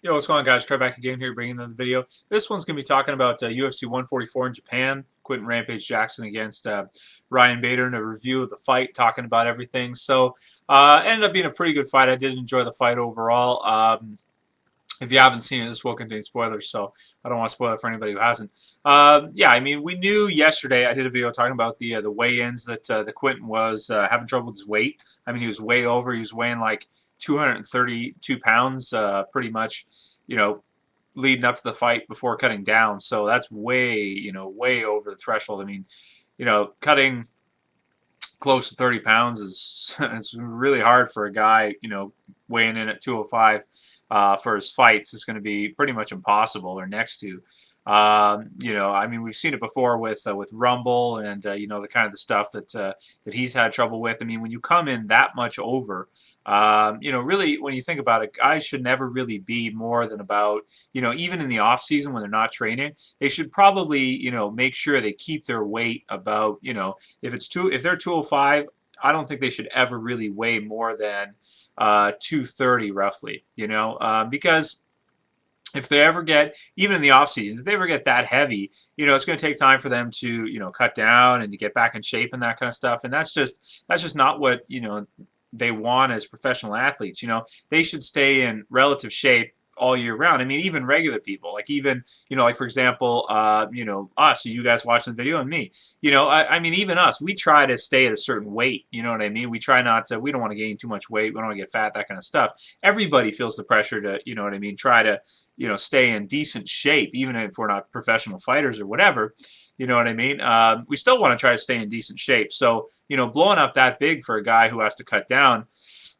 Yo, what's going on, guys? Try back again here, bringing another video. This one's going to be talking about UFC 144 in Japan. Quinton Rampage Jackson against Ryan Bader in a review of the fight, talking about everything. So, ended up being a pretty good fight. I did enjoy the fight overall. If you haven't seen it, this will contain spoilers, so I don't want to spoil it for anybody who hasn't. Yeah, I mean, we knew yesterday. I did a video talking about the weigh-ins that the Quinton was having trouble with his weight. I mean, he was way over. He was weighing like 232 pounds, pretty much, you know, leading up to the fight before cutting down. So that's way, way over the threshold. I mean, cutting close to 30 pounds is it's really hard for a guy, weighing in at 205 for his fights. Is going to be pretty much impossible or next to. I mean, we've seen it before with Rumble and the kind of the stuff that he's had trouble with. I mean, when you come in that much over, really when you think about it, guys should never really be more than about, even in the off season when they're not training, they should probably, make sure they keep their weight about, if they're 205, I don't think they should ever really weigh more than 230 roughly, because if they ever get, even in the off seasons, if they ever get that heavy, it's going to take time for them to, cut down and to get back in shape and that kind of stuff. And that's just not what, they want as professional athletes. They should stay in relative shape all year round. I mean, even regular people, like even, like for example, us, you guys watching the video and me, I mean, even us, we try to stay at a certain weight, you know what I mean? We try not to, we don't want to gain too much weight. We don't want to get fat, that kind of stuff. Everybody feels the pressure to, you know what I mean? Try to, stay in decent shape, even if we're not professional fighters or whatever. You know what I mean? We still want to try to stay in decent shape. So, blowing up that big for a guy who has to cut down,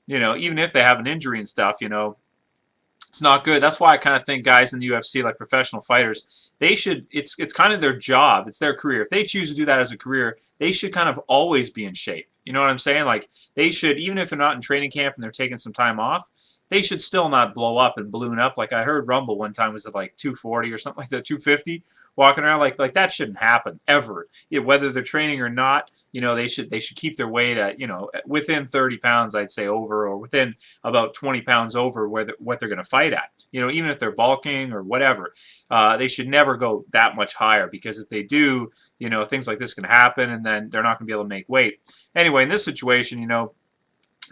even if they have an injury and stuff, it's not good. That's why I kind of think guys in the UFC, like professional fighters, they should, it's kind of their job. It's their career. If they choose to do that as a career, they should kind of always be in shape. You know what I'm saying? Like they should, even if they're not in training camp and they're taking some time off, they should still not blow up and balloon up. Like I heard Rumble one time was at like 240 or something like that, 250, walking around like that shouldn't happen ever. Whether they're training or not, they should keep their weight at within 30 pounds, I'd say, over, or within about 20 pounds over what they're going to fight at. Even if they're bulking or whatever, they should never go that much higher, because if they do, things like this can happen, and then they're not going to be able to make weight. Anyway, in this situation,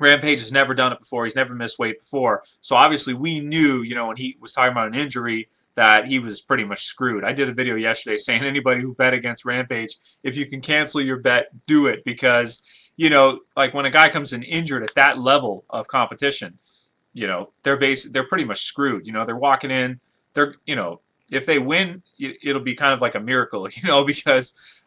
Rampage has never done it before. He's never missed weight before. So obviously we knew, when he was talking about an injury, that he was pretty much screwed. I did a video yesterday saying anybody who bet against Rampage, if you can cancel your bet, do it. Because, like when a guy comes in injured at that level of competition, they're pretty much screwed. They're walking in, if they win, it'll be kind of like a miracle, because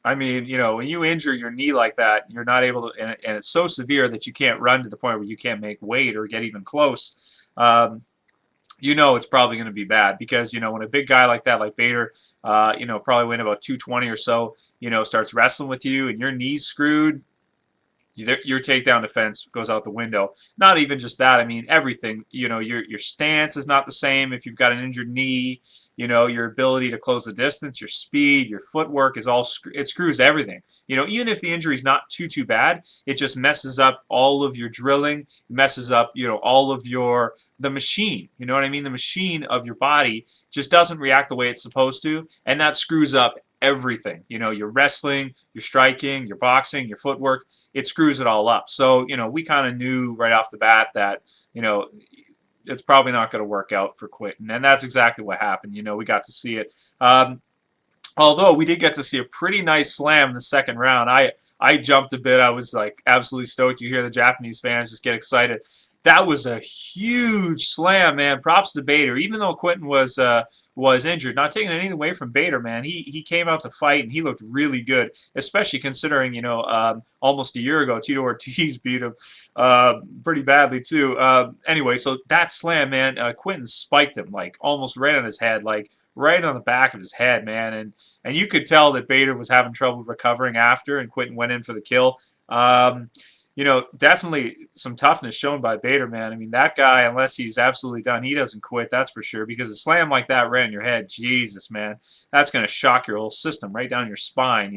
I mean, when you injure your knee like that, you're not able to, and it's so severe that you can't run to the point where you can't make weight or get even close. It's probably going to be bad, because, when a big guy like that, like Bader, probably weighing about 220 or so, starts wrestling with you and your knee's screwed, your takedown defense goes out the window. Not even just that. I mean, everything. Your stance is not the same if you've got an injured knee. Your ability to close the distance, your speed, your footwork is all, it screws everything. Even if the injury is not too bad, it just messes up all of your drilling. It messes up, all of the machine. You know what I mean? The machine of your body just doesn't react the way it's supposed to, and that screws up everything. Your wrestling, your striking, your boxing, your footwork, it screws it all up. So, we kind of knew right off the bat that, it's probably not going to work out for Quinton. And that's exactly what happened. We got to see it. Although we did get to see a pretty nice slam in the second round. I jumped a bit. I was like absolutely stoked. You hear the Japanese fans just get excited. That was a huge slam, man. Props to Bader. Even though Quinton was injured, not taking anything away from Bader, man. He came out to fight and he looked really good, especially considering almost a year ago Tito Ortiz beat him pretty badly too. Anyway, so that slam, man, Quinton spiked him like almost right on his head, like right on the back of his head, man. And you could tell that Bader was having trouble recovering after, and Quinton went in for the kill. Definitely some toughness shown by Bader, man. I mean, that guy, unless he's absolutely done, he doesn't quit, that's for sure, because a slam like that right in your head, Jesus, man, that's going to shock your whole system right down your spine,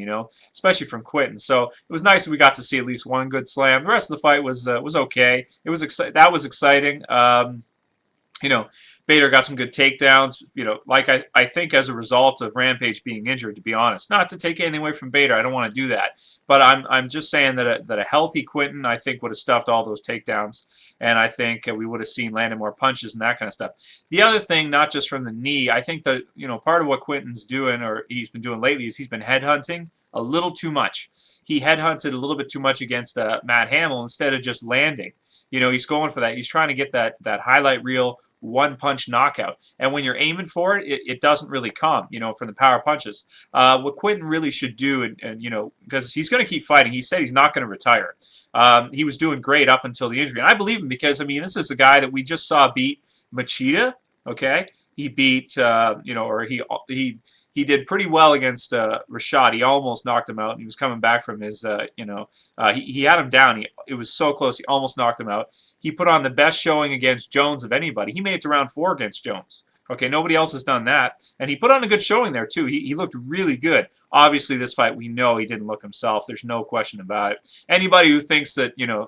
especially from Quinton. So it was nice that we got to see at least one good slam. The rest of the fight was okay. That was exciting. you know, Bader got some good takedowns, you know, like I think as a result of Rampage being injured, to be honest. Not to take anything away from Bader, I don't want to do that. But I'm just saying that a healthy Quinton, I think, would have stuffed all those takedowns. And I think we would have seen landed more punches and that kind of stuff. The other thing, not just from the knee, I think that, you know, part of what Quinton's doing, or he's been doing lately, is he's been headhunting a little too much. He headhunted a little bit too much against Matt Hamill instead of just landing. You know, he's going for that. He's trying to get that highlight reel one-punch knockout. And when you're aiming for it, it doesn't really come, you know, from the power punches. What Quinton really should do, and you know, because he's going to keep fighting. He said he's not going to retire. He was doing great up until the injury. And I believe him because, I mean, this is a guy that we just saw beat Machida, okay? He beat, you know, or he did pretty well against Rashad. He almost knocked him out, and he was coming back from his, you know, he had him down. It was so close. He almost knocked him out. He put on the best showing against Jones of anybody. He made it to round 4 against Jones. Okay, nobody else has done that. And he put on a good showing there, too. He looked really good. Obviously, this fight, we know he didn't look himself. There's no question about it. Anybody who thinks that, you know,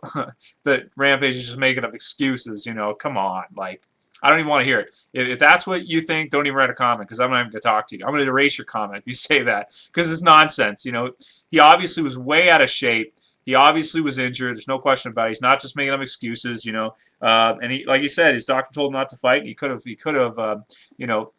that Rampage is just making up excuses, you know, come on. Like, I don't even want to hear it. If that's what you think, don't even write a comment because I'm not even going to talk to you. I'm going to erase your comment if you say that because it's nonsense. You know, he obviously was way out of shape. He obviously was injured. There's no question about it. He's not just making up excuses, you know. And he, like you said, his doctor told him not to fight. He could have, you know,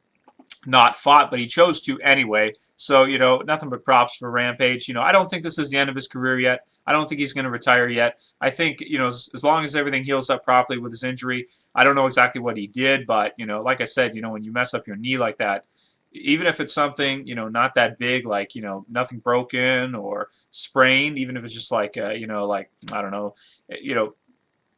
not fought, but he chose to anyway. So, you know, nothing but props for Rampage. You know, I don't think this is the end of his career yet. I don't think he's going to retire yet. I think, you know, as long as everything heals up properly with his injury, I don't know exactly what he did, but, you know, like I said, you know, when you mess up your knee like that, even if it's something, you know, not that big, like, you know, nothing broken or sprained, even if it's just like, you know, like, I don't know, you know,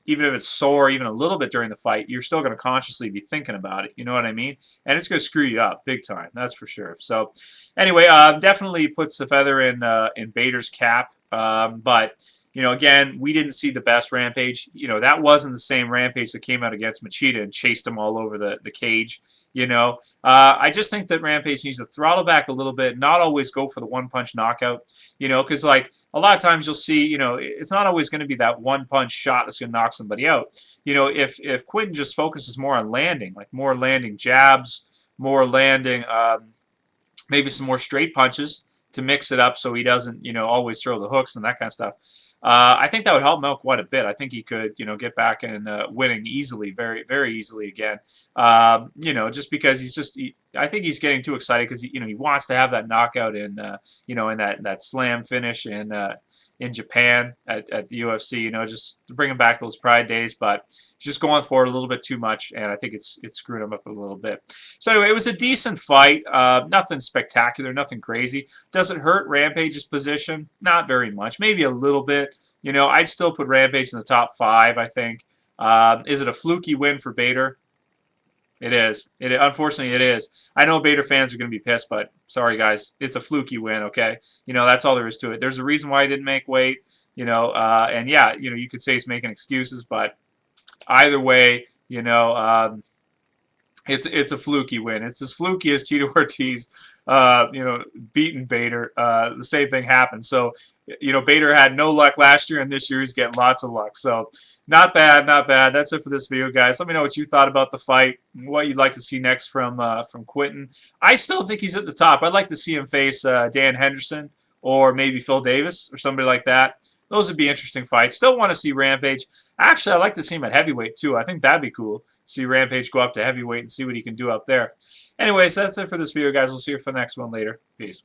even if it's sore even a little bit during the fight, you're still going to consciously be thinking about it. You know what I mean? And it's going to screw you up big time. That's for sure. So anyway, definitely puts the feather in Bader's cap. But, you know, again, we didn't see the best Rampage. You know, that wasn't the same Rampage that came out against Machida and chased him all over the cage. You know, I just think that Rampage needs to throttle back a little bit, not always go for the one-punch knockout, you know, because, like, a lot of times you'll see, you know, it's not always going to be that one-punch shot that's going to knock somebody out. You know, if Quinton just focuses more on landing, like more landing jabs, more landing, maybe some more straight punches to mix it up so he doesn't, you know, always throw the hooks and that kind of stuff. I think that would help Mel quite a bit. I think he could, you know, get back and winning easily, very, very easily again. You know, just because I think he's getting too excited because, you know, he wants to have that knockout in, you know, in that slam finish in Japan at the UFC, you know, just to bring him back those pride days, but he's just going for it a little bit too much, and I think it's screwed him up a little bit. So anyway, it was a decent fight, nothing spectacular, nothing crazy. Does it hurt Rampage's position? Not very much, maybe a little bit. You know, I'd still put Rampage in the top 5, I think. Is it a fluky win for Bader? It is. Unfortunately, it is. I know Bader fans are going to be pissed, but sorry, guys. It's a fluky win, okay? You know, that's all there is to it. There's a reason why he didn't make weight, you know, and yeah, you know, you could say he's making excuses, but either way, you know, it's a fluky win. It's as fluky as Tito Ortiz, you know, beating Bader. The same thing happened. So, you know, Bader had no luck last year, and this year he's getting lots of luck. So, not bad, not bad. That's it for this video, guys. Let me know what you thought about the fight, what you'd like to see next from Quinton. I still think he's at the top. I'd like to see him face Dan Henderson or maybe Phil Davis or somebody like that. Those would be interesting fights. Still want to see Rampage. Actually, I'd like to see him at heavyweight, too. I think that'd be cool. See Rampage go up to heavyweight and see what he can do up there. Anyways, that's it for this video, guys. We'll see you for the next one later. Peace.